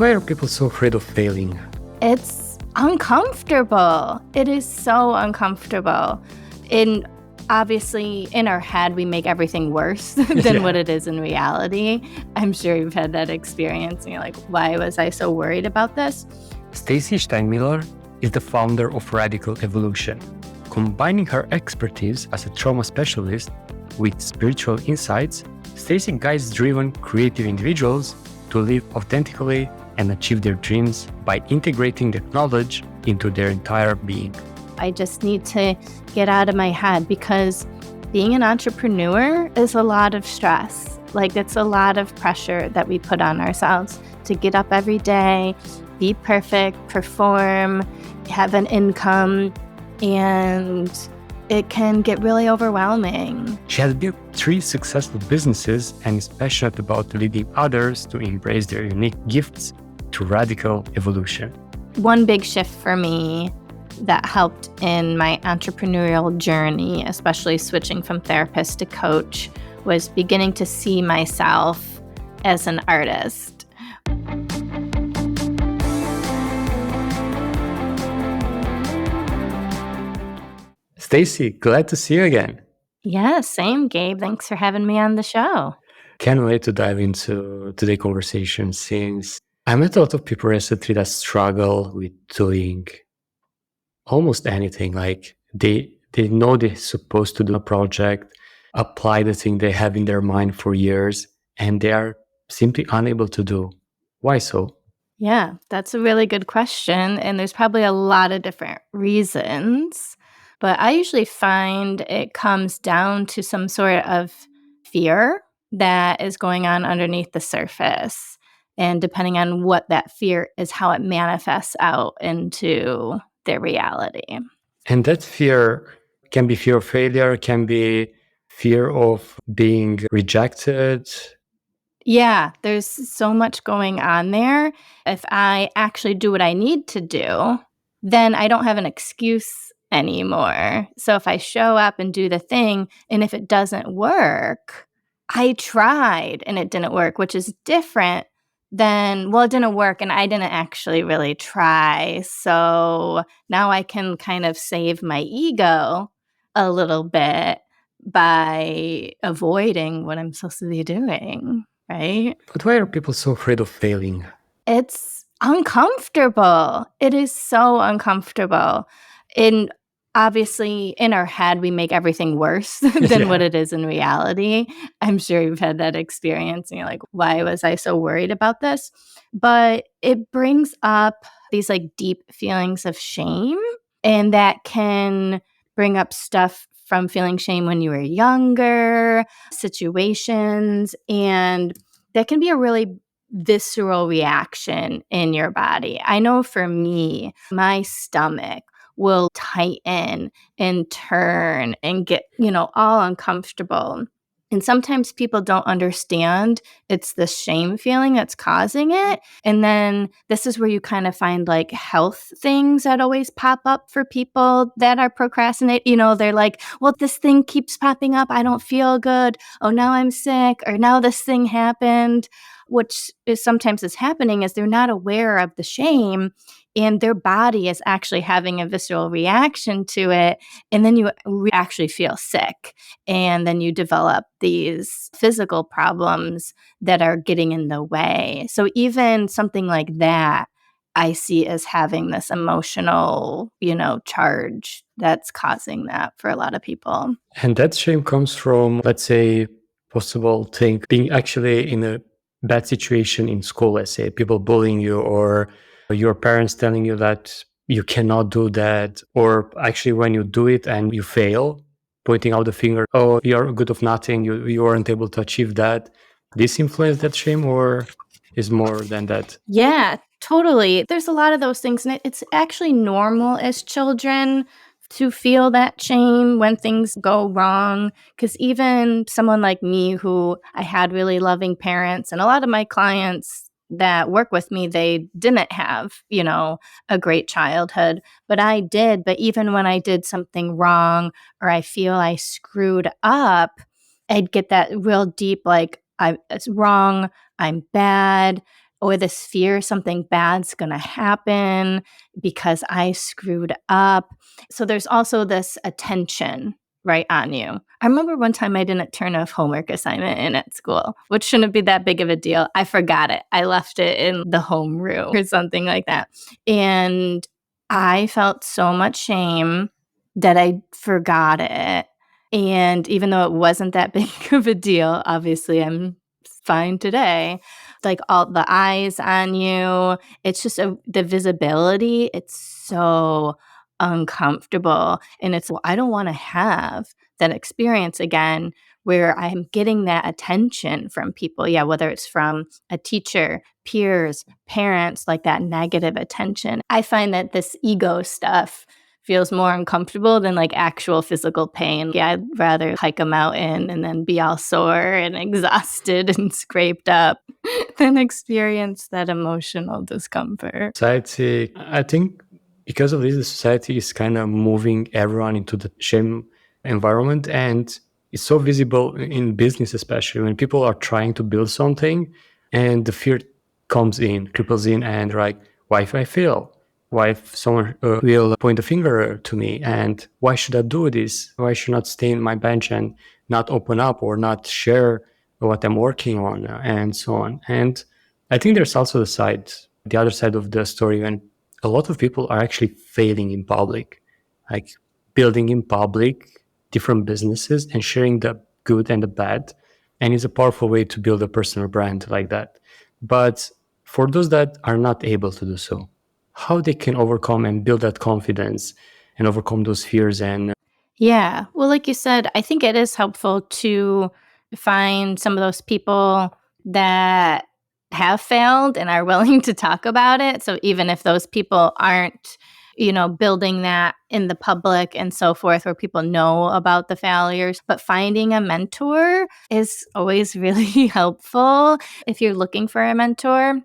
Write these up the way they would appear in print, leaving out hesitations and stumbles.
Why are people so afraid of failing? It's uncomfortable. It is so uncomfortable. And obviously, in our head, we make everything worse than what it is in reality. I'm sure you've had that experience and you're like, why was I so worried about this? Stacey Steinmiller is the founder of Radical Evolution. Combining her expertise as a trauma specialist with spiritual insights, Stacey guides driven, creative individuals to live authentically and achieve their dreams by integrating the knowledge into their entire being. I just need to get out of my head because being an entrepreneur is a lot of stress. Like, it's a lot of pressure that we put on ourselves to get up every day, be perfect, perform, have an income, and it can get really overwhelming. She has built 3 successful businesses and is passionate about leading others to embrace their unique gifts to radical evolution. One big shift for me that helped in my entrepreneurial journey, especially switching from therapist to coach, was beginning to see myself as an artist. Stacey, glad to see you again. Yeah, same, Gabe. Thanks for having me on the show. Can't wait to dive into today's conversation since I met a lot of people recently that struggle with doing almost anything. Like they know they're supposed to do a project, apply the thing they have in their mind for years, and they are simply unable to do. Why so? Yeah, that's a really good question. And there's probably a lot of different reasons. But I usually find it comes down to some sort of fear that is going on underneath the surface. And depending on what that fear is, how it manifests out into their reality. And that fear can be fear of failure, can be fear of being rejected. Yeah, there's so much going on there. If I actually do what I need to do, then I don't have an excuse anymore. So if I show up and do the thing, and if it doesn't work, I tried and it didn't work, which is different than, well, it didn't work and I didn't actually really try. So now I can kind of save my ego a little bit by avoiding what I'm supposed to be doing. Right? But why are people so afraid of failing? It's uncomfortable. It is so uncomfortable. And obviously, in our head, we make everything worse than what it is in reality. I'm sure you've had that experience and you're like, why was I so worried about this? But it brings up these like deep feelings of shame, and that can bring up stuff from feeling shame when you were younger, situations, and that can be a really visceral reaction in your body. I know for me, my stomach will tighten and turn and get, all uncomfortable. And sometimes people don't understand it's the shame feeling that's causing it. And then this is where you kind of find like health things that always pop up for people that are procrastinate. They're like, well, this thing keeps popping up. I don't feel good. Oh, now I'm sick. Or now this thing happened. Which is sometimes is happening is they're not aware of the shame and their body is actually having a visceral reaction to it. And then you actually feel sick. And then you develop these physical problems that are getting in the way. So even something like that, I see as having this emotional, charge that's causing that for a lot of people. And that shame comes from, let's say, possible thing being actually in a bad situation in school, let's say, people bullying you or your parents telling you that you cannot do that, or actually when you do it and you fail, pointing out the finger, oh, you're good of nothing, you weren't able to achieve that. This influence that shame or is more than that? Yeah, totally. There's a lot of those things, and it's actually normal as children to feel that shame when things go wrong. Because even someone like me, who I had really loving parents, and a lot of my clients that work with me, they didn't have, a great childhood, but I did. But even when I did something wrong or I feel I screwed up, I'd get that real deep, like, it's wrong, I'm bad. or this fear something bad's going to happen because I screwed up. So there's also this attention right on you. I remember one time I didn't turn a homework assignment in at school, which shouldn't be that big of a deal. I forgot it. I left it in the homeroom or something like that. And I felt so much shame that I forgot it. And even though it wasn't that big of a deal, obviously I'm fine today. Like all the eyes on you, it's just the visibility, it's so uncomfortable. And it's, well, I don't want to have that experience again where I'm getting that attention from people. Yeah, whether it's from a teacher, peers, parents, like that negative attention. I find that this ego stuff feels more uncomfortable than like actual physical pain. Yeah, I'd rather hike a mountain and then be all sore and exhausted and scraped up than experience that emotional discomfort. Society, I think because of this, the society is kind of moving everyone into the shame environment. And it's so visible in business, especially when people are trying to build something and the fear comes in, cripples in, and like, why if I fail? Why if someone will point a finger to me? And why should I do this? Why should I not stay in my bench and not open up or not share what I'm working on and so on? And I think there's also the other side of the story when a lot of people are actually failing in public, like building in public different businesses and sharing the good and the bad. And it's a powerful way to build a personal brand like that. But for those that are not able to do so, how they can overcome and build that confidence and overcome those fears and Yeah. Well, like you said, I think it is helpful to find some of those people that have failed and are willing to talk about it. So even if those people aren't, building that in the public and so forth, where people know about the failures, but finding a mentor is always really helpful. If you're looking for a mentor,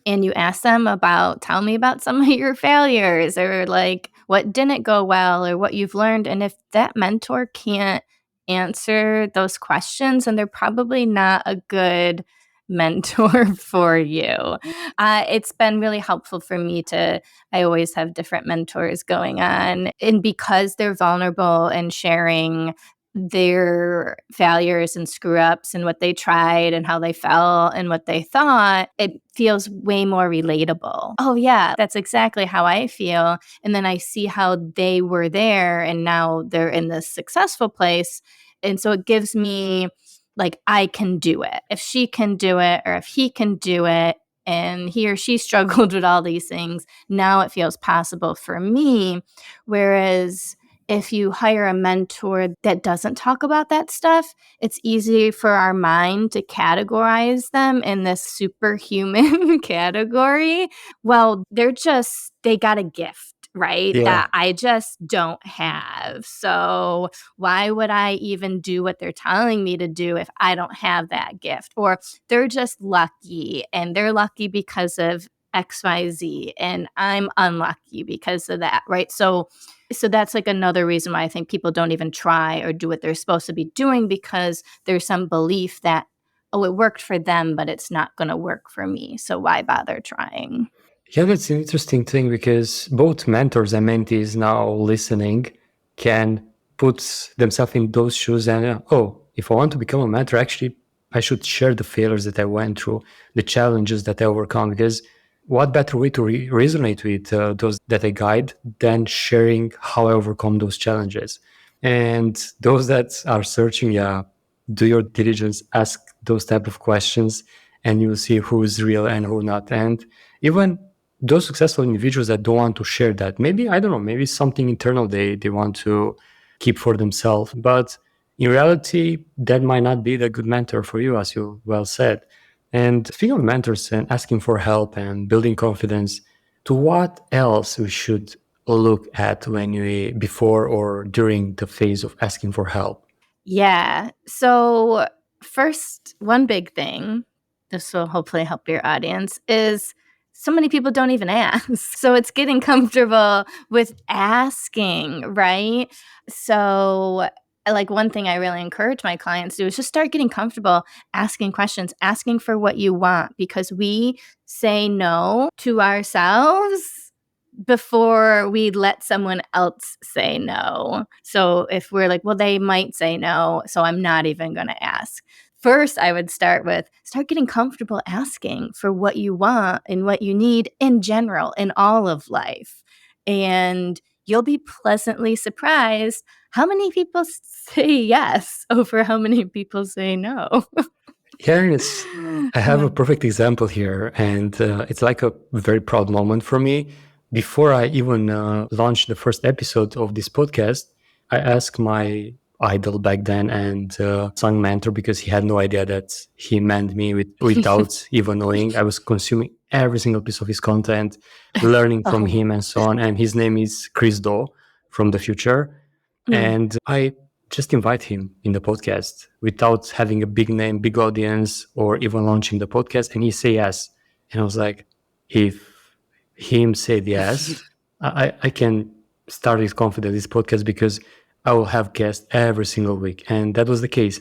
and you ask them about, tell me about some of your failures or like what didn't go well or what you've learned. And if that mentor can't answer those questions, then they're probably not a good mentor for you. It's been really helpful for me I always have different mentors going on. And because they're vulnerable and sharing their failures and screw ups and what they tried and how they felt and what they thought, it feels way more relatable. Oh, yeah, that's exactly how I feel. And then I see how they were there and now they're in this successful place. And so it gives me like, I can do it. If she can do it or if he can do it, and he or she struggled with all these things, now it feels possible for me. Whereas if you hire a mentor that doesn't talk about that stuff, it's easy for our mind to categorize them in this superhuman category. Well, they got a gift, right? yeah. That I just don't have. So why would I even do what they're telling me to do if I don't have that gift? Or they're just lucky and they're lucky because of XYZ and I'm unlucky because of that, right? So that's like another reason why I think people don't even try or do what they're supposed to be doing, because there's some belief that, oh, it worked for them, but it's not going to work for me. So why bother trying? Yeah, that's an interesting thing because both mentors and mentees now listening can put themselves in those shoes and, oh, if I want to become a mentor, actually, I should share the failures that I went through, the challenges that I overcome. Because what better way to resonate with those that I guide than sharing how I overcome those challenges? And those that are searching, yeah, do your diligence, ask those type of questions, and you'll see who is real and who not. And even those successful individuals that don't want to share that, maybe, I don't know, maybe something internal they want to keep for themselves. But in reality, that might not be the good mentor for you, as you well said. And speaking of mentors and asking for help and building confidence, to what else we should look at when we before or during the phase of asking for help? Yeah. So, first, one big thing, this will hopefully help your audience, is so many people don't even ask. So, it's getting comfortable with asking, right? So, like one thing I really encourage my clients to do is just start getting comfortable asking questions, asking for what you want, because we say no to ourselves before we let someone else say no. So if we're like, well, they might say no, so I'm not even going to ask. First, I would start getting comfortable asking for what you want and what you need in general, in all of life. And you'll be pleasantly surprised how many people say yes over how many people say no. Yeah, I have a perfect example here, and it's like a very proud moment for me. Before I even launched the first episode of this podcast, I asked my idol back then and song mentor, because he had no idea that he meant me without even knowing. I was consuming every single piece of his content, learning from Oh. him and so on. And his name is Chris Do from the future. And I just invite him in the podcast without having a big name, big audience, or even launching the podcast. And he say yes. And I was like, if him said yes, I can start with confidence this podcast, because I will have guests every single week. And that was the case.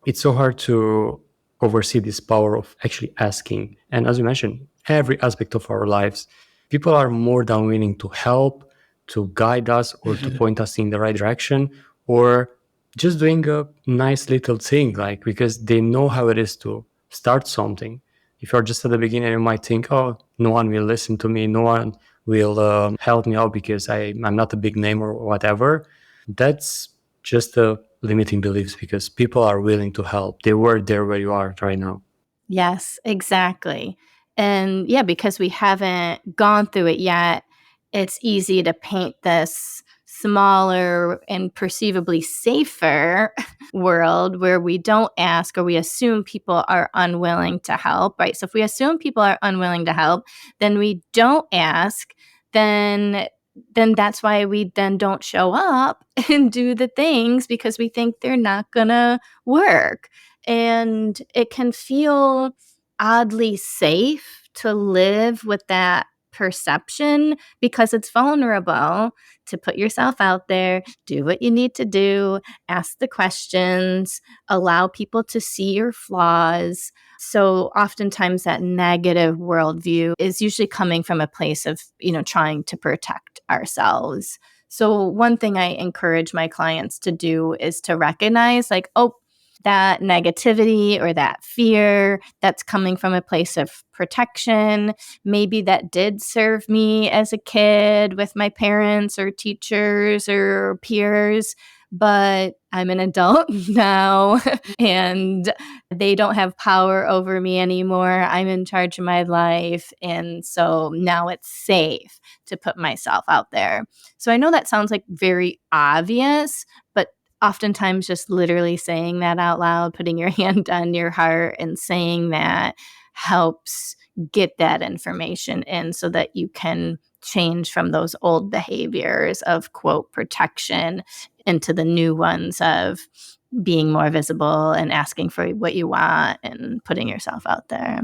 It's so hard to oversee this power of actually asking. And as you mentioned, every aspect of our lives, people are more than willing to help, to guide us, or to point us in the right direction, or just doing a nice little thing, like, because they know how it is to start something. If you're just at the beginning, you might think, oh, no one will listen to me, no one will help me out because I'm not a big name or whatever. That's just a limiting beliefs, because people are willing to help. They were there where you are right now. Yes, exactly. And yeah, because we haven't gone through it yet, it's easy to paint this smaller and perceivably safer world where we don't ask or we assume people are unwilling to help, right? So if we assume people are unwilling to help, then we don't ask, then that's why we then don't show up and do the things because we think they're not going to work. And it can feel oddly safe to live with that perception because it's vulnerable to put yourself out there, do what you need to do, ask the questions, allow people to see your flaws. So oftentimes that negative worldview is usually coming from a place of, trying to protect ourselves. So one thing I encourage my clients to do is to recognize like, oh, that negativity or that fear that's coming from a place of protection. Maybe that did serve me as a kid with my parents or teachers or peers, but I'm an adult now and they don't have power over me anymore. I'm in charge of my life. And so now it's safe to put myself out there. So I know that sounds like very obvious, but oftentimes just literally saying that out loud, putting your hand on your heart and saying that helps get that information in so that you can change from those old behaviors of quote protection into the new ones of being more visible and asking for what you want and putting yourself out there.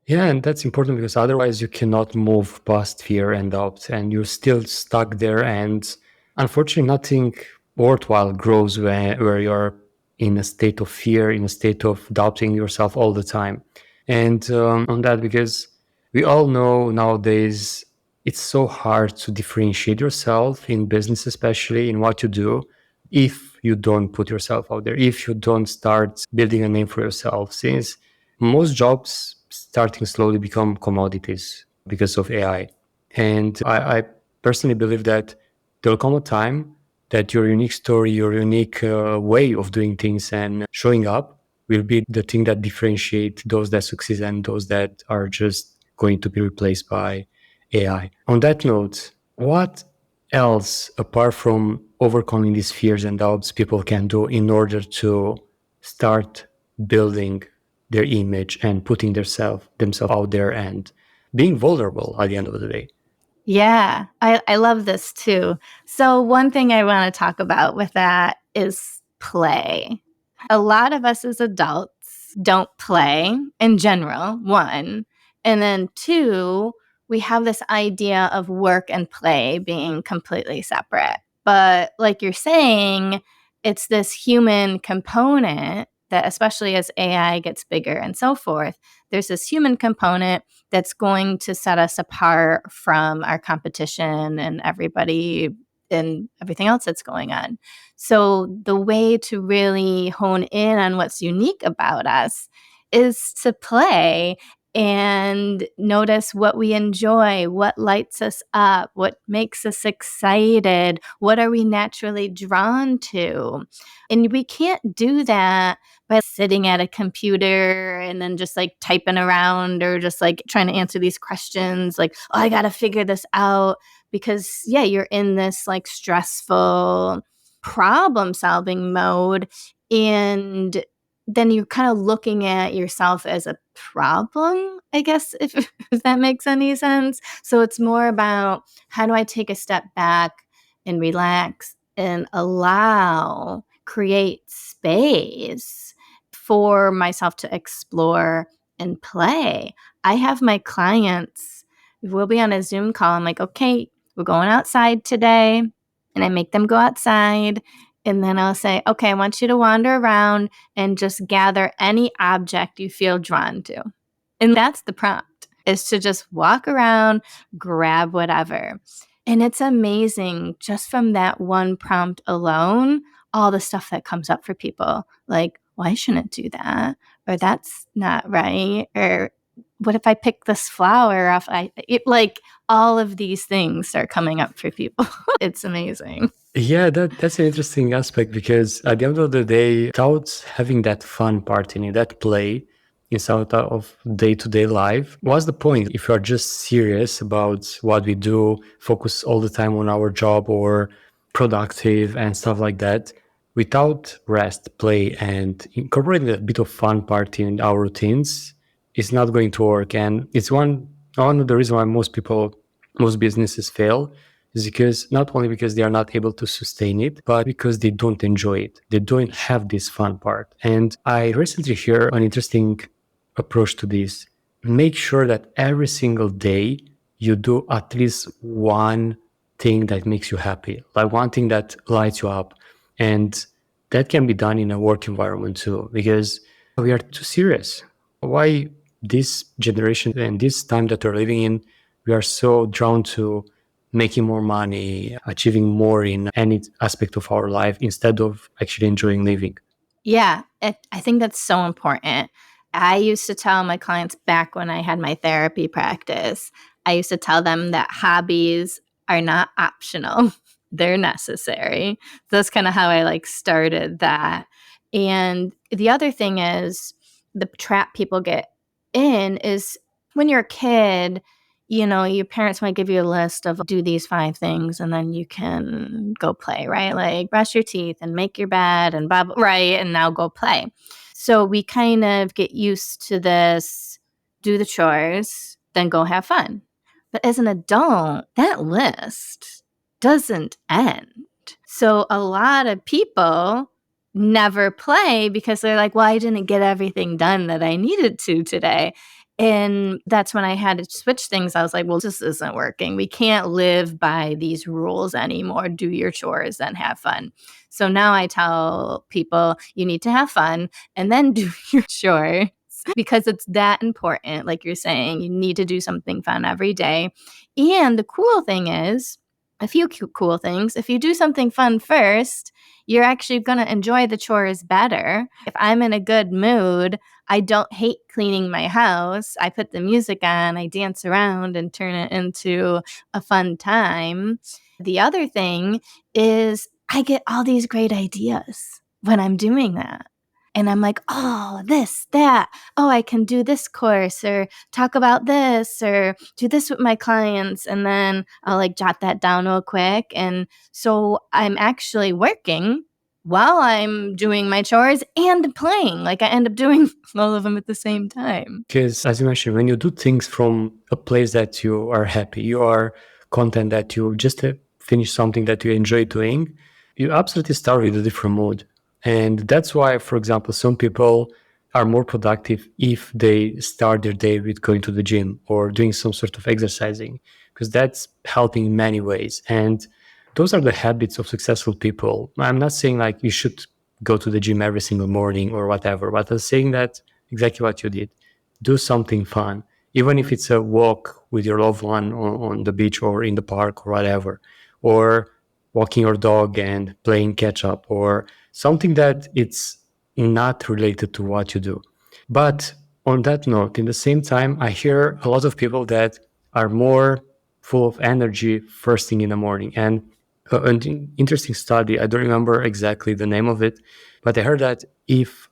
Yeah, and that's important, because otherwise you cannot move past fear and doubt, and you're still stuck there. And unfortunately, nothing worthwhile grows where you're in a state of fear, in a state of doubting yourself all the time. And on that, because we all know nowadays it's so hard to differentiate yourself in business, especially in what you do, if you don't put yourself out there, if you don't start building a name for yourself, since most jobs starting slowly become commodities because of AI. And I personally believe that there will come a time that your unique story, your unique way of doing things and showing up will be the thing that differentiate those that succeed and those that are just going to be replaced by AI. On that note, what else, apart from overcoming these fears and doubts, people can do in order to start building their image and putting themselves out there and being vulnerable at the end of the day? Yeah, I love this too. So, one thing I want to talk about with that is play. A lot of us as adults don't play in general, one. And then two, we have this idea of work and play being completely separate. But like you're saying, it's this human component that especially as AI gets bigger and so forth, there's this human component that's going to set us apart from our competition and everybody and everything else that's going on. So the way to really hone in on what's unique about us is to play and notice what we enjoy, what lights us up, what makes us excited, what are we naturally drawn to. And we can't do that by sitting at a computer and then just like typing around or just like trying to answer these questions like, oh, I got to figure this out. Because, yeah, you're in this like stressful problem solving mode. And then you're kind of looking at yourself as a problem, I guess, if that makes any sense. So it's more about how do I take a step back and relax and create space for myself to explore and play. I have my clients, we'll be on a Zoom call. I'm like, okay, we're going outside today. And I make them go outside. And then I'll say, okay, I want you to wander around and just gather any object you feel drawn to. And that's the prompt, is to just walk around, grab whatever. And it's amazing just from that one prompt alone, all the stuff that comes up for people. Like, well, I shouldn't do that. Or that's not right. Or what if I pick this flower off? Like all of these things are coming up for people. It's amazing. Yeah, that's an interesting aspect because at the end of the day, without having that fun part in it, that play inside of day-to-day life, what's the point if you are just serious about what we do, focus all the time on our job or productive and stuff like that, without rest, play, and incorporating a bit of fun part in our routines, it's not going to work. And it's one of the reasons why most businesses fail is because not only because they are not able to sustain it, but because they don't enjoy it. They don't have this fun part. And I recently heard an interesting approach to this. Make sure that every single day you do at least one thing that makes you happy, like one thing that lights you up. And that can be done in a work environment too, because we are too serious. Why this generation and this time that we're living in, we are so drawn to making more money, achieving more in any aspect of our life instead of actually enjoying living. Yeah, I think that's so important. I used to tell my clients back when I had my therapy practice, I used to tell them that hobbies are not optional, they're necessary. That's kind of how I like started that. And the other thing is the trap people get in is when you're a kid, your parents might give you a list of do these 5 things and then you can go play, right? Like brush your teeth and make your bed and blah, blah, right? And now go play. So we kind of get used to this, do the chores, then go have fun. But as an adult, that list doesn't end. So a lot of people never play because they're like, well, I didn't get everything done that I needed to today. And that's when I had to switch things. I was like, well, this isn't working. We can't live by these rules anymore. Do your chores and have fun. So now I tell people you need to have fun and then do your chores because it's that important. Like you're saying, you need to do something fun every day. And the cool thing is, a few cool things, if you do something fun first, you're actually going to enjoy the chores better. If I'm in a good mood, I don't hate cleaning my house. I put the music on, I dance around and turn it into a fun time. The other thing is I get all these great ideas when I'm doing that. And I'm like, oh, this, that. Oh, I can do this course or talk about this or do this with my clients. And then I'll like jot that down real quick. And so I'm actually working while I'm doing my chores and playing. Like I end up doing all of them at the same time. Because as you mentioned, when you do things from a place that you are happy, you are content that you just finish something that you enjoy doing, you absolutely start with a different mood. And that's why, for example, some people are more productive if they start their day with going to the gym or doing some sort of exercising, because that's helping in many ways. And those are the habits of successful people. I'm not saying like you should go to the gym every single morning or whatever, but I'm saying that exactly what you did. Do something fun, even if it's a walk with your loved one on the beach or in the park or whatever, or walking your dog and playing catch up, or something that it's not related to what you do. But on that note, in the same time, I hear a lot of people that are more full of energy first thing in the morning. And an interesting study, I don't remember exactly the name of it, but I heard that if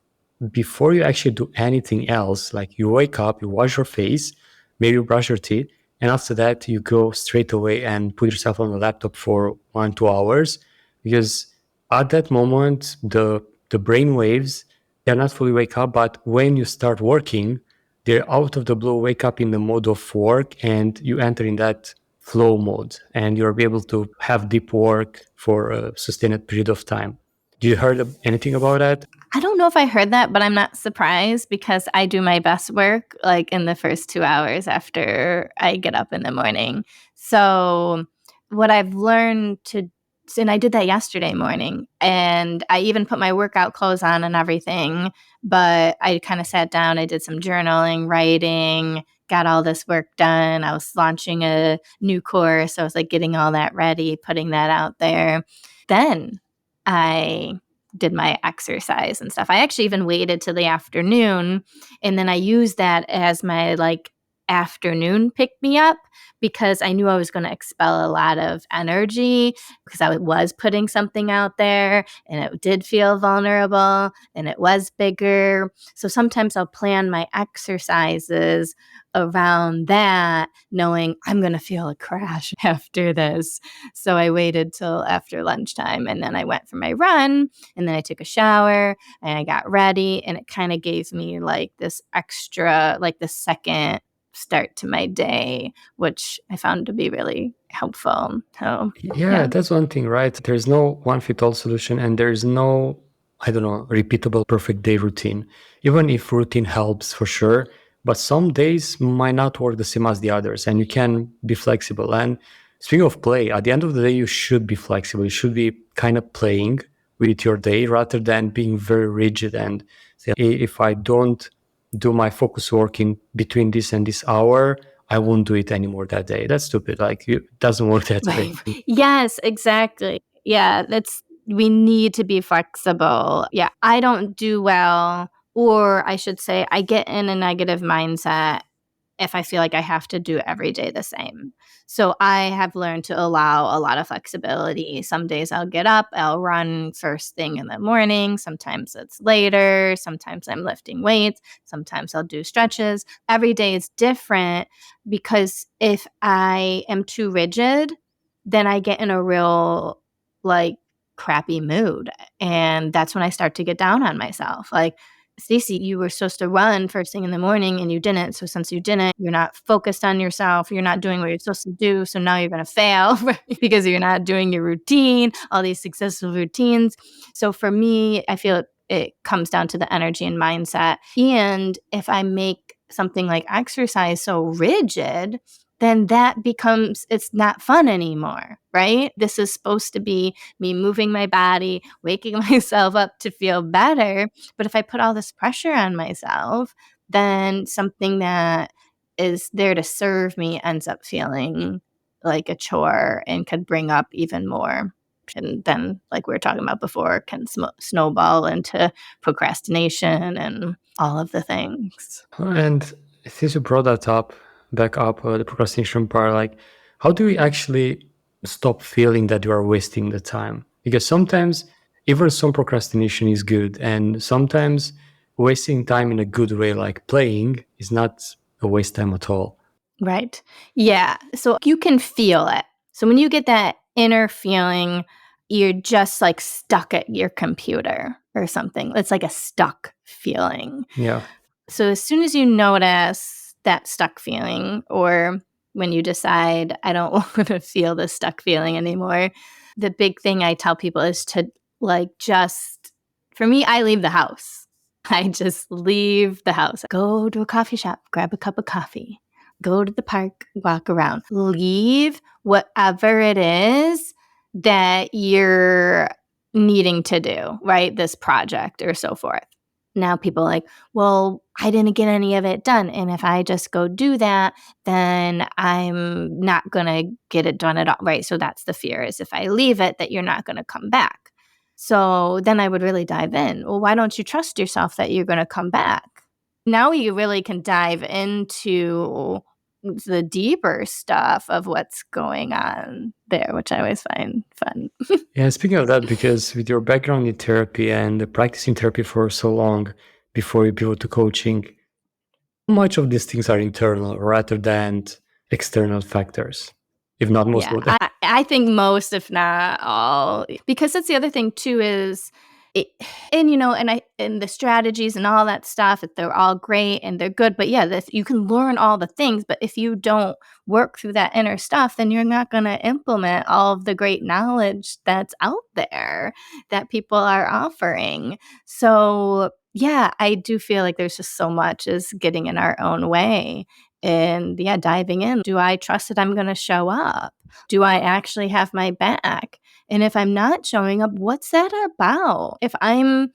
before you actually do anything else, like you wake up, you wash your face, maybe you brush your teeth, and after that you go straight away and put yourself on the laptop for 1 2 hours, because at that moment the brain waves, they're not fully wake up, but when you start working, they're out of the blue wake up in the mode of work, and you enter in that flow mode, and you're able to have deep work for a sustained period of time. Do you heard anything about that? I don't know if I heard that, but I'm not surprised because I do my best work like in the first 2 hours after I get up in the morning. So, what I've learned to and I did that yesterday morning, and I even put my workout clothes on and everything, but I kinda sat down, I did some journaling, writing, got all this work done. I was launching a new course, so I was, like, getting all that ready, putting that out there. Then I did my exercise and stuff. I actually even waited till the afternoon, and then I used that as my, like, afternoon pick me up because I knew I was gonna expel a lot of energy because I was putting something out there, and it did feel vulnerable, and it was bigger. So sometimes I'll plan my exercises around that, knowing I'm gonna feel a crash after this. So I waited till after lunchtime, and then I went for my run, and then I took a shower, and I got ready, and it kinda gave me, like, this extra like, the second start to my day, which I found to be really helpful. So, Yeah, yeah. that's one thing, right? There's no one fit all solution, and there's no, I don't know, repeatable perfect day routine. Even if routine helps for sure, but some days might not work the same as the others, and you can be flexible. And speaking of play, at the end of the day, you should be flexible. You should be kind of playing with your day rather than being very rigid and say, if I don't do my focus work in between this and this hour, I won't do it anymore that day. That's stupid. Like it doesn't work that way. Right. Yes, exactly. Yeah, that's we need to be flexible. Yeah, I don't do well, or I should say I get in a negative mindset if I feel like I have to do every day the same. So I have learned to allow a lot of flexibility. Some days I'll get up, I'll run first thing in the morning. Sometimes it's later. Sometimes I'm lifting weights. Sometimes I'll do stretches. Every day is different because if I am too rigid, then I get in a real like crappy mood. And that's when I start to get down on myself. Like, Stacey, you were supposed to run first thing in the morning and you didn't. So since you didn't, you're not focused on yourself. You're not doing what you're supposed to do. So now you're going to fail right? Because you're not doing your routine, all these successful routines. So for me, I feel it comes down to the energy and mindset. And if I make something like exercise so rigid, then that becomes it's not fun anymore, right? This is supposed to be me moving my body, waking myself up to feel better. But if I put all this pressure on myself, then something that is there to serve me ends up feeling like a chore and could bring up even more. And then, like we were talking about before, can snowball into procrastination and all of the things. And since you brought that up, back up the procrastination part, like how do we actually stop feeling that you are wasting the time? Because sometimes even some procrastination is good, and sometimes wasting time in a good way, like playing, is not a waste time at all. Right. Yeah. So you can feel it. So when you get that inner feeling, you're just like stuck at your computer or something. It's like a stuck feeling. Yeah. So as soon as you notice that stuck feeling, or when you decide, I don't want to feel this stuck feeling anymore, the big thing I tell people is to like just, for me, I leave the house. I just leave the house, go to a coffee shop, grab a cup of coffee, go to the park, walk around, leave whatever it is that you're needing to do, right? This project or so forth. Now people are like, well, I didn't get any of it done. And if I just go do that, then I'm not going to get it done at all, right? So that's the fear, is if I leave it, that you're not going to come back. So then I would really dive in. Well, why don't you trust yourself that you're going to come back? Now you really can dive into the deeper stuff of what's going on there, which I always find fun. Yeah, speaking of that, because with your background in therapy and practicing therapy for so long before you pivot to coaching, how much of these things are internal rather than external factors, if not most Yeah, of them? I think most, if not all, because that's the other thing too is it, and and the strategies and all that stuff, they're all great and they're good, but yeah, you can learn all the things, but if you don't work through that inner stuff, then you're not going to implement all of the great knowledge that's out there that people are offering. So yeah, I do feel like there's just so much is getting in our own way. And yeah, diving in. Do I trust that I'm going to show up? Do I actually have my back? And if I'm not showing up, what's that about? If I'm,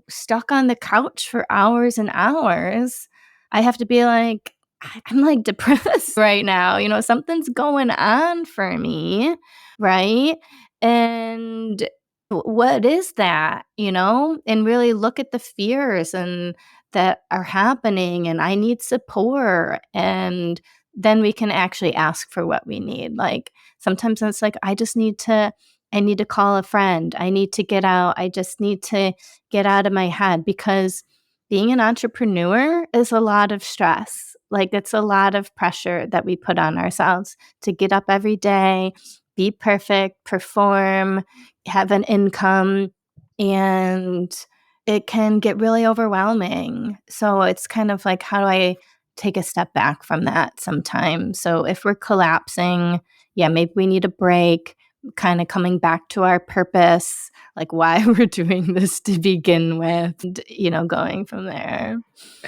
stuck on the couch for hours and hours, I have to be like, I'm like depressed right now. Something's going on for me, right? And what is that, and really look at the fears and that are happening, and I need support. And then we can actually ask for what we need. Like sometimes it's like, I need to call a friend. I need to get out. I just need to get out of my head, because being an entrepreneur is a lot of stress. Like it's a lot of pressure that we put on ourselves to get up every day, be perfect, perform, have an income, and it can get really overwhelming. So it's kind of like, how do I take a step back from that sometimes? So if we're collapsing, yeah, maybe we need a break, kind of coming back to our purpose, like why we're doing this to begin with, and, going from there.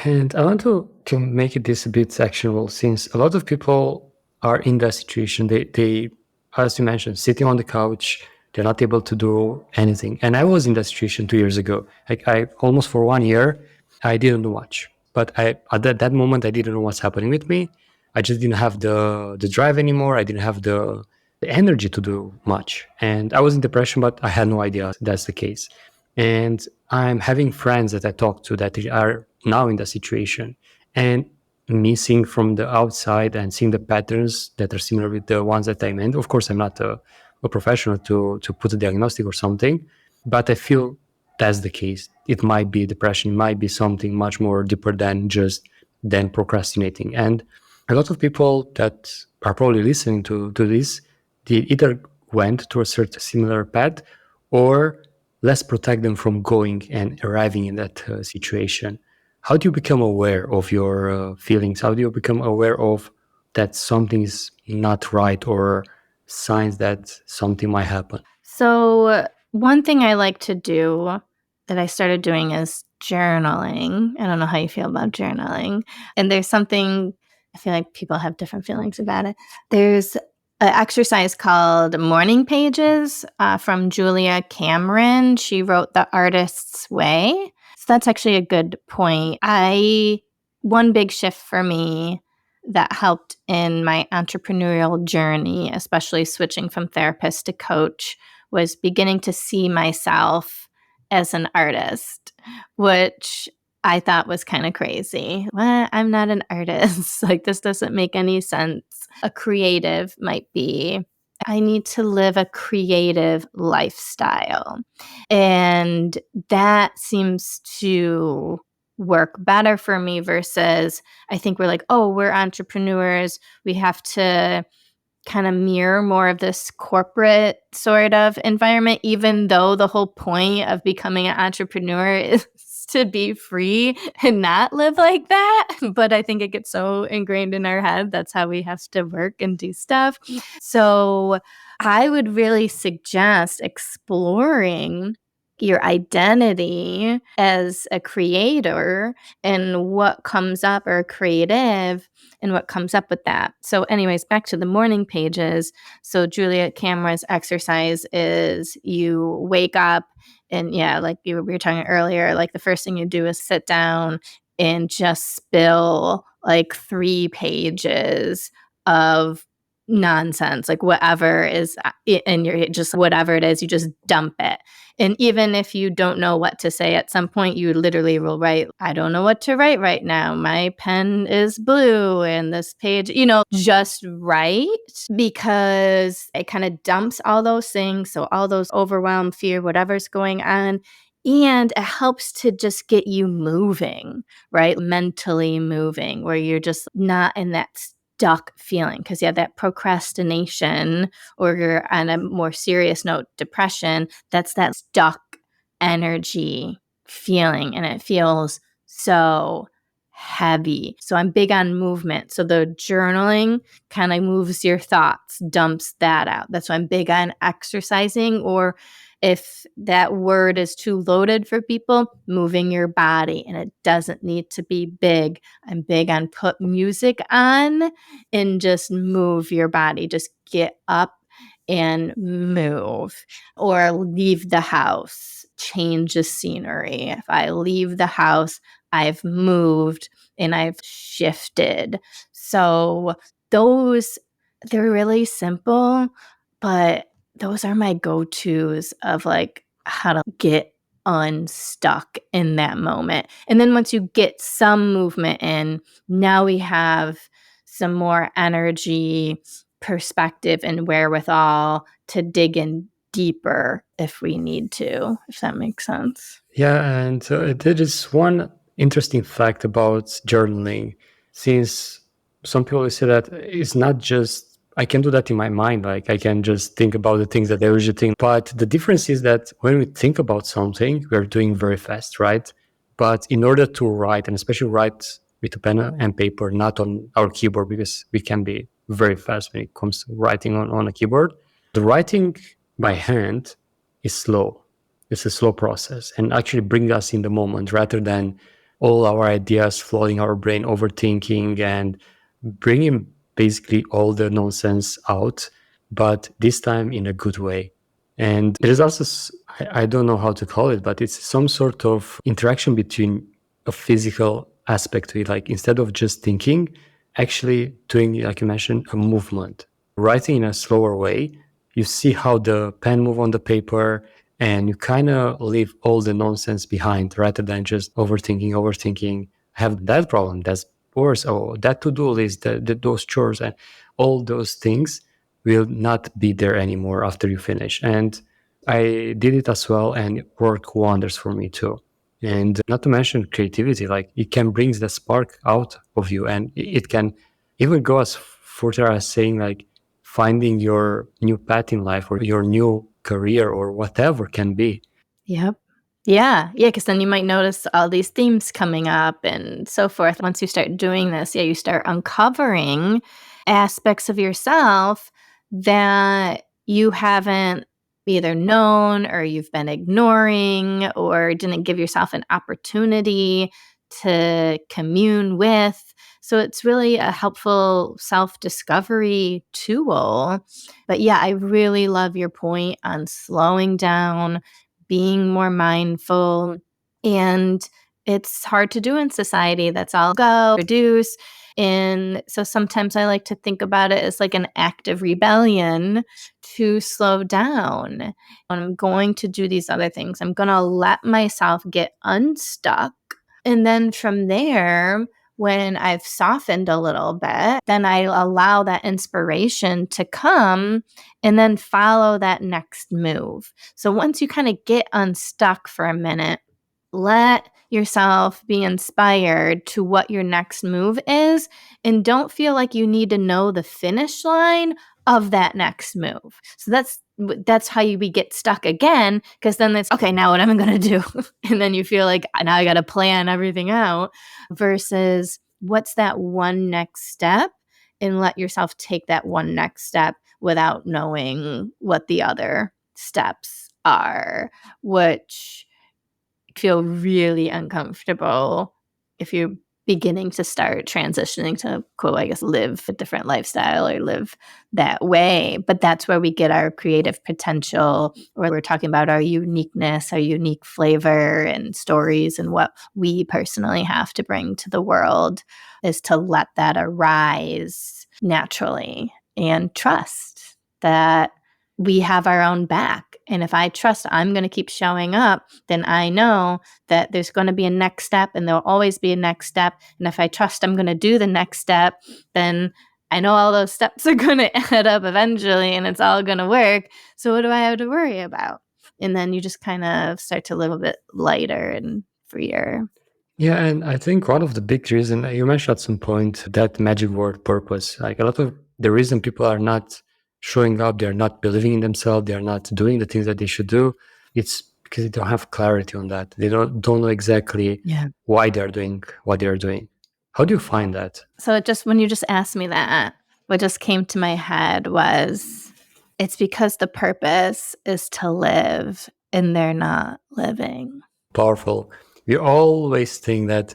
And I want to make it this a bit actionable, since a lot of people are in that situation. They, as you mentioned, sitting on the couch, they're not able to do anything. And I was in that situation 2 years ago. Like I almost for 1 year, I didn't do much. But at that moment, I didn't know what's happening with me. I just didn't have the drive anymore. I didn't have the energy to do much. And I was in depression, but I had no idea that's the case. And I'm having friends that I talk to that are now in the situation, and me seeing from the outside and seeing the patterns that are similar with the ones that I'm in. Of course, I'm not a professional to put a diagnostic or something, but I feel that's the case. It might be depression, it might be something much more deeper than procrastinating. And a lot of people that are probably listening to this, they either went to a certain similar path, or let's protect them from going and arriving in that situation. How do you become aware of your feelings? How do you become aware of that something is not right, or signs that something might happen? So, one thing I like to do that I started doing is journaling. I don't know how you feel about journaling. And there's something, I feel like people have different feelings about it. There's an exercise called Morning Pages from Julia Cameron. She wrote The Artist's Way. So, that's actually a good point. One big shift for me that helped in my entrepreneurial journey, especially switching from therapist to coach, was beginning to see myself as an artist, which I thought was kind of crazy. What? I'm not an artist. Like, this doesn't make any sense. A creative might be. I need to live a creative lifestyle. And that seems to work better for me versus I think we're like, oh, we're entrepreneurs. We have to kind of mirror more of this corporate sort of environment, even though the whole point of becoming an entrepreneur is to be free and not live like that. But I think it gets so ingrained in our head. That's how we have to work and do stuff. So I would really suggest exploring your identity as a creator and what comes up, or creative, and what comes up with that. So anyways, back to the morning pages. So Juliet Cameron's exercise is you wake up and like we were talking earlier, like the first thing you do is sit down and just spill like 3 pages of nonsense, like whatever is in your, just whatever it is, you just dump it. And even if you don't know what to say, at some point you literally will write, I don't know what to write right now. My pen is blue and this page, just write, because it kind of dumps all those things. So all those overwhelm, fear, whatever's going on. And it helps to just get you moving, right? Mentally moving, where you're just not in that stuck feeling. Because that procrastination, or you're on a more serious note, depression, that's that stuck energy feeling, and it feels so heavy. So I'm big on movement. So the journaling kind of moves your thoughts, dumps that out. That's why I'm big on exercising, or if that word is too loaded for people, moving your body. And it doesn't need to be big. I'm big on put music on and just move your body. Just get up and move, or leave the house, change the scenery. If I leave the house, I've moved and I've shifted. So those, they're really simple, but those are my go-tos of like how to get unstuck in that moment. And then once you get some movement in, now we have some more energy, perspective, and wherewithal to dig in deeper if we need to, if that makes sense. Yeah, and there is one interesting fact about journaling, since some people say that it's not just, I can do that in my mind, like I can just think about the things that I usually think. But the difference is that when we think about something, we're doing very fast, right? But in order to write, and especially write with a pen and paper, not on our keyboard, because we can be very fast when it comes to writing on a keyboard, the writing by hand is slow. It's a slow process and actually bring us in the moment rather than all our ideas flooding our brain, overthinking and bringing basically all the nonsense out, but this time in a good way. And there is also, I don't know how to call it, but it's some sort of interaction between a physical aspect to it. Like instead of just thinking, actually doing, like you mentioned, a movement, writing in a slower way. You see how the pen move on the paper, and you kind of leave all the nonsense behind rather than just overthinking, have that problem, that's worse, or that to-do list, those chores, and all those things will not be there anymore after you finish. And I did it as well, and it worked wonders for me too. And not to mention creativity, like it can bring the spark out of you, and it can even go as further as saying like finding your new path in life or your new career or whatever can be. Yep. Yeah. Yeah. Because then you might notice all these themes coming up and so forth. Once you start doing this, you start uncovering aspects of yourself that you haven't either known, or you've been ignoring, or didn't give yourself an opportunity to commune with. So it's really a helpful self-discovery tool. But yeah, I really love your point on slowing down, being more mindful. And it's hard to do in society that's all go, reduce. And so sometimes I like to think about it as like an act of rebellion to slow down. I'm going to do these other things. I'm going to let myself get unstuck. And then from there, when I've softened a little bit, then I allow that inspiration to come and then follow that next move. So once you kind of get unstuck for a minute, let yourself be inspired to what your next move is, and don't feel like you need to know the finish line of that next move. So that's how we get stuck again, because then it's okay, now what am I going to do? And then you feel like now I got to plan everything out, versus what's that one next step, and let yourself take that one next step without knowing what the other steps are, which feel really uncomfortable if you're beginning to start transitioning to, quote, I guess, live a different lifestyle or live that way. But that's where we get our creative potential, or we're talking about our uniqueness, our unique flavor and stories, and what we personally have to bring to the world, is to let that arise naturally and trust that we have our own back. And if I trust I'm going to keep showing up, then I know that there's going to be a next step, and there'll always be a next step. And if I trust I'm going to do the next step, then I know all those steps are going to add up eventually and it's all going to work. So what do I have to worry about? And then you just kind of start to live a bit lighter and freer. Yeah, and I think one of the big reason you mentioned at some point that magic word purpose. Like a lot of the reason people are not showing up, they're not believing in themselves, they're not doing the things that they should do. It's because they don't have clarity on that. They don't know exactly why they're doing what they're doing. How do you find that? So it just, when you just asked me that, what just came to my head was, it's because the purpose is to live and they're not living. Powerful. We always think that,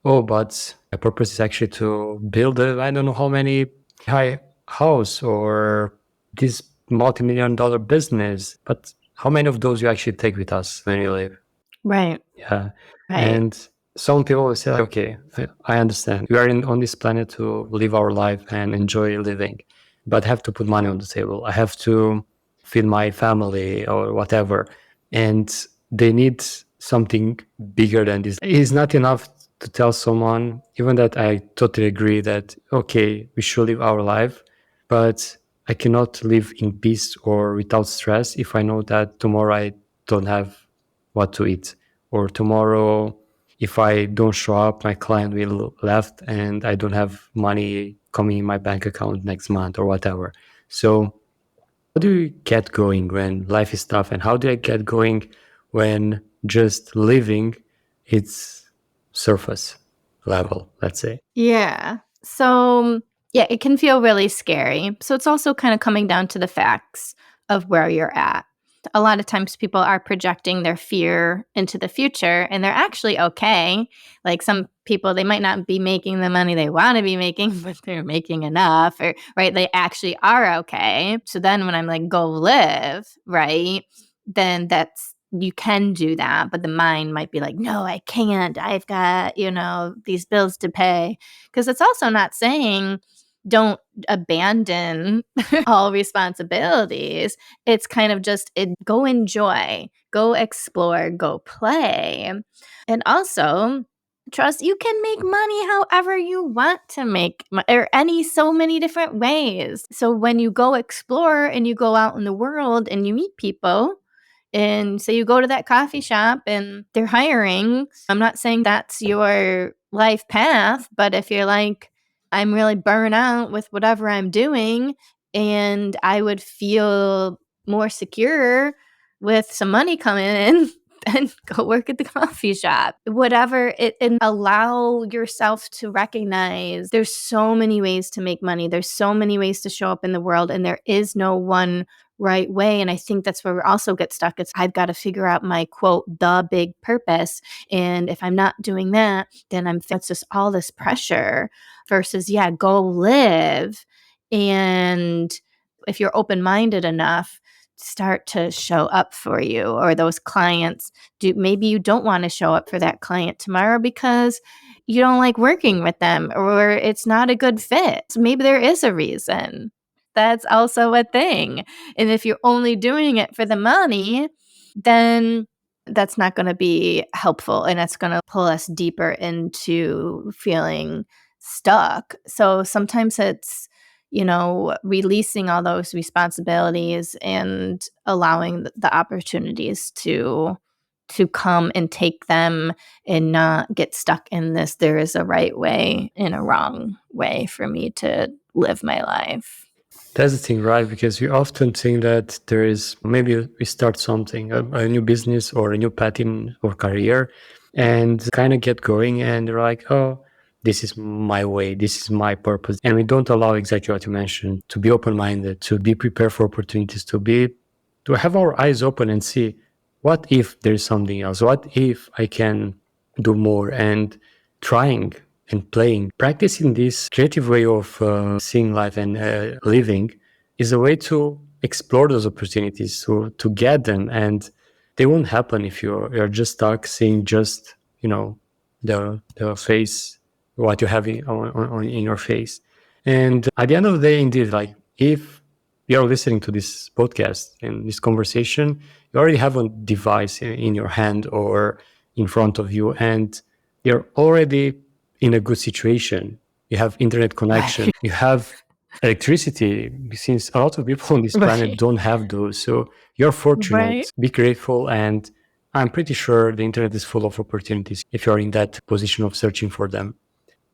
oh, but my purpose is actually to build a, I don't know how many high house or this multi-million dollar business. But how many of those you actually take with us when you leave? Right. Yeah. Right. And some people will say, okay, I understand. We are on this planet to live our life and enjoy living, but I have to put money on the table. I have to feed my family or whatever. And they need something bigger than this. It's not enough to tell someone, even that I totally agree that, okay, we should live our life, but I cannot live in peace or without stress if I know that tomorrow I don't have what to eat, or tomorrow if I don't show up, my client will left and I don't have money coming in my bank account next month or whatever. So how do you get going when life is tough, and how do I get going when just living it's surface level, let's say? Yeah. So, yeah, it can feel really scary. So it's also kind of coming down to the facts of where you're at. A lot of times people are projecting their fear into the future and they're actually okay. Like some people, they might not be making the money they want to be making, but they're making enough, or right, they actually are okay. So then when I'm like, go live, right, then that's, you can do that, but the mind might be like, no, I can't. I've got, these bills to pay. Because it's also not saying don't abandon all responsibilities. It's kind of just go enjoy, go explore, go play. And also trust you can make money however you want to make or so many different ways. So when you go explore and you go out in the world and you meet people, and so you go to that coffee shop and they're hiring. I'm not saying that's your life path, but if you're like, I'm really burnt out with whatever I'm doing and I would feel more secure with some money coming in, then go work at the coffee shop. Whatever it, and allow yourself to recognize there's so many ways to make money. There's so many ways to show up in the world, and there is no one right way. And I think that's where we also get stuck. It's I've got to figure out my quote, the big purpose. And if I'm not doing that, then it's just all this pressure versus, yeah, go live. And if you're open-minded enough, start to show up for you, or those clients maybe you don't want to show up for that client tomorrow because you don't like working with them or it's not a good fit. So maybe there is a reason. That's also a thing. And if you're only doing it for the money, then that's not going to be helpful, and it's going to pull us deeper into feeling stuck. So sometimes it's, releasing all those responsibilities and allowing the opportunities to come and take them and not get stuck in this, there is a right way and a wrong way for me to live my life. That's the thing, right? Because we often think that there is, maybe we start something, a new business or a new path in our career, and kind of get going, and they're like, oh, this is my way, this is my purpose. And we don't allow exactly what you mentioned, to be open-minded, to be prepared for opportunities, to to have our eyes open and see, what if there's something else? What if I can do more? And trying and playing, practicing this creative way of seeing life and living is a way to explore those opportunities, to get them. And they won't happen if you're just stuck seeing just, the face, what you have in your face. And at the end of the day, indeed, like, if you're listening to this podcast and this conversation, you already have a device in your hand or in front of you, and you're already in a good situation. You have internet connection, Right. you have electricity, since a lot of people on this planet Right. don't have those. So you're fortunate. Right. Be grateful. And I'm pretty sure the internet is full of opportunities if you're in that position of searching for them.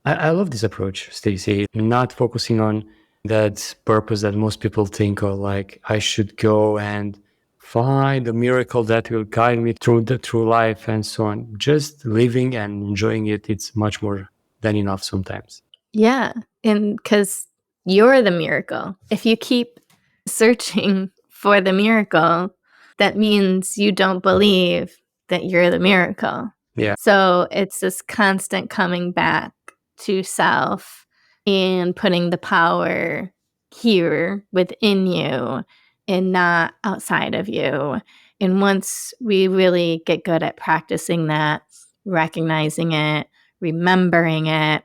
I love this approach, Stacey, not focusing on that purpose that most people think of, like, I should go and find a miracle that will guide me through life and so on. Just living and enjoying it, it's much more than enough sometimes. Yeah. And because you're the miracle. If you keep searching for the miracle, that means you don't believe that you're the miracle. Yeah, So it's this constant coming back to self and putting the power here within you and not outside of you. And once we really get good at practicing that, recognizing it, remembering it,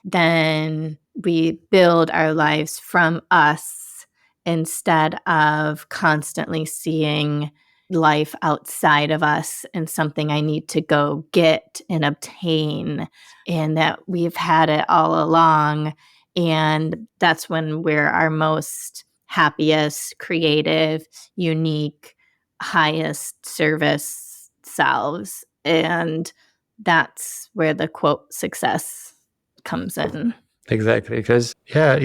then we build our lives from us instead of constantly seeing life outside of us and something I need to go get and obtain, and that we've had it all along. And that's when we're our most happiest, creative, unique, highest service selves. And that's where the quote success comes in. exactly. Because, yeah,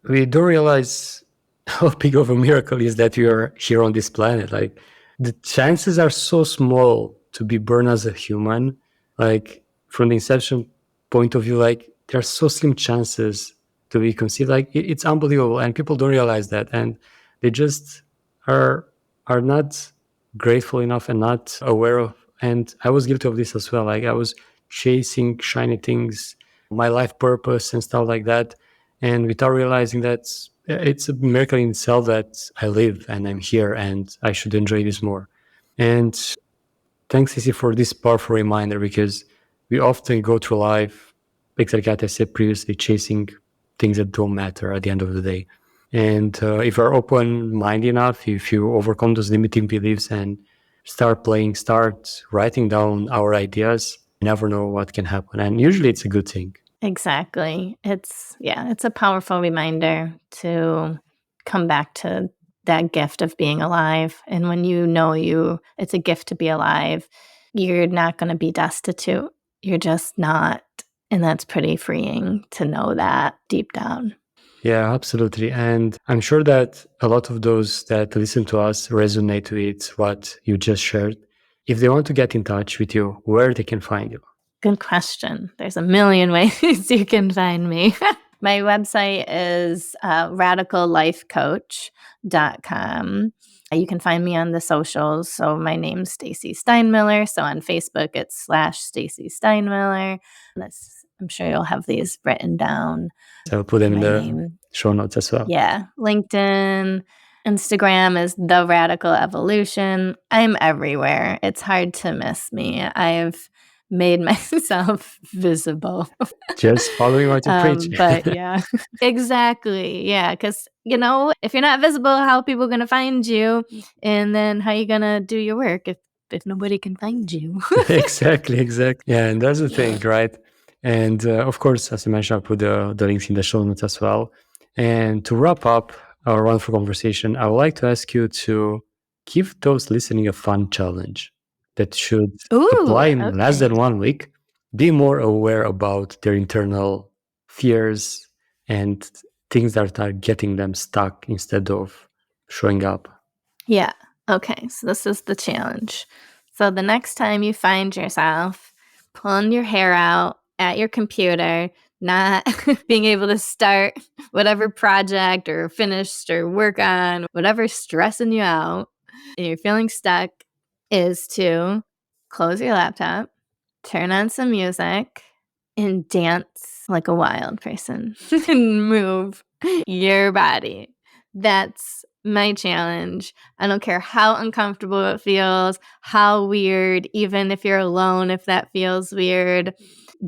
we don't realize how big of a miracle is that we are here on this planet. Like, the chances are so small to be born as a human. Like, from the inception point of view, like, there are so slim chances to be conceived. Like, it's unbelievable, and people don't realize that, and they just are are not grateful enough and not aware of. And I was guilty of this as well. Like, I was chasing shiny things, my life purpose and stuff like that, and without realizing that it's a miracle in itself that I live and I'm here and I should enjoy this more. And thanks, Ceci, for this powerful reminder, because we often go through life, like I said previously, chasing things that don't matter at the end of the day. And if you're open-minded enough, if you overcome those limiting beliefs and start playing, start writing down our ideas, you never know what can happen. And usually it's a good thing. Exactly. It's a powerful reminder to come back to that gift of being alive. And when it's a gift to be alive, you're not going to be destitute. You're just not. And that's pretty freeing to know that deep down. Yeah, absolutely. And I'm sure that a lot of those that listen to us resonate with what you just shared. If they want to get in touch with you, where they can find you? Good question. There's a million ways you can find me. My website is radicallifecoach.com. You can find me on the socials. So my name's Stacey Steinmiller. So on Facebook, it's /Stacey Steinmiller. I'm sure you'll have these written down. So I'll put them in My the name. show notes as well. Yeah. LinkedIn, Instagram is The Radical Evolution. I'm everywhere. It's hard to miss me. I've made myself visible. Just following what you preach. But yeah, exactly. Yeah. Because, if you're not visible, how are people going to find you? And then how are you going to do your work if nobody can find you? Exactly. Yeah, and that's the thing, right? And of course, as you mentioned, I'll put the links in the show notes as well. And to wrap up our wonderful conversation, I would like to ask you to give those listening a fun challenge that should Ooh, apply in less okay. than 1 week. Be more aware about their internal fears and things that are getting them stuck instead of showing up. Yeah. Okay. So this is the challenge. So the next time you find yourself pulling your hair out at your computer, not being able to start whatever project or finished or work on whatever's stressing you out, you're feeling stuck is to close your laptop, turn on some music, and dance like a wild person and move your body. That's my challenge. I don't care how uncomfortable it feels, how weird, even if you're alone, if that feels weird.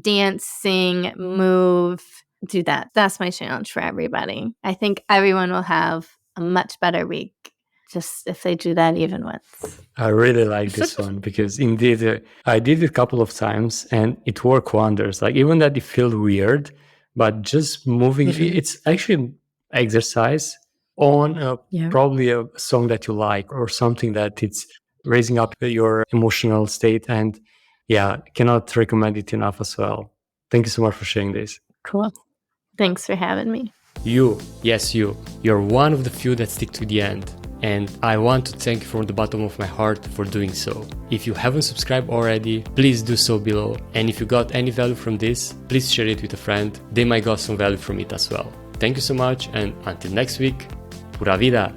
Dance, sing, move, do that. That's my challenge for everybody. I think everyone will have a much better week just if they do that even once. I really like this one because indeed I did it a couple of times and it worked wonders. Like even that it felt weird, but just moving, it's actually exercise on probably a song that you like or something that it's raising up your emotional state. And yeah, cannot recommend it enough as well. Thank you so much for sharing this. Cool. Thanks for having me. You, yes, you're one of the few that stick to the end. And I want to thank you from the bottom of my heart for doing so. If you haven't subscribed already, please do so below. And if you got any value from this, please share it with a friend. They might got some value from it as well. Thank you so much, and until next week, pura vida!